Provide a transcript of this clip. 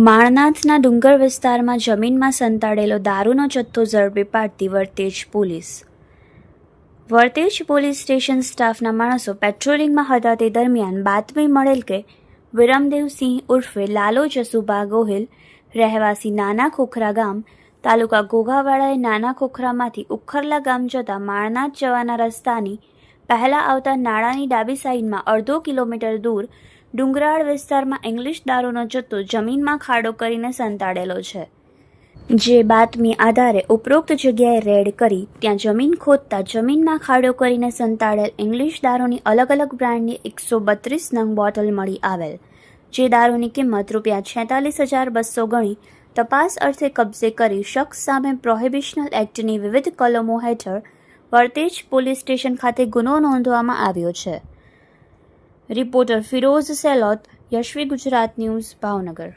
માણનાથના ડુંગર વિસ્તારમાં જમીનમાં સંતાડેલો દારૂનો જથ્થો ઝડપી પાડતી વર્તેજ પોલીસ સ્ટેશન સ્ટાફના માણસો પેટ્રોલિંગમાં હતા તે દરમિયાન બાતમી મળેલ કે વિરમદેવસિંહ ઉર્ફે લાલો જસુભા ગોહિલ રહેવાસી નાના ખોખરા ગામ તાલુકા ઘોઘાવાડાએ નાના ખોખરામાંથી ઉખરલા ગામ જતા માણનાથ જવાના રસ્તાની પહેલાં આવતા નાળાની ડાબી સાઈડમાં અડધો કિલોમીટર દૂર ડુંગરાળ વિસ્તારમાં ઇંગ્લિશ દારૂનો જથ્થો જમીનમાં ખાડો કરીને સંતાડેલો છે, જે બાતમી આધારે ઉપરોક્ત જગ્યાએ રેડ કરી ત્યાં જમીન ખોદતા જમીનમાં ખાડો કરીને સંતાડેલ ઇંગ્લિશ દારૂની અલગ અલગ બ્રાન્ડની 132 નંગ બોટલ મળી આવેલ, જે દારૂની કિંમત ₹46,200 ગણી તપાસ અર્થે કબજે કરી શખ્સ સામે પ્રોહિબિશનલ એક્ટની વિવિધ કલમો હેઠળ વર્તેજ પોલીસ સ્ટેશન ખાતે ગુનો નોંધવામાં આવ્યો છે. Reporter Firoz Selot, Yashvi Gujarat news, Bhavnagar.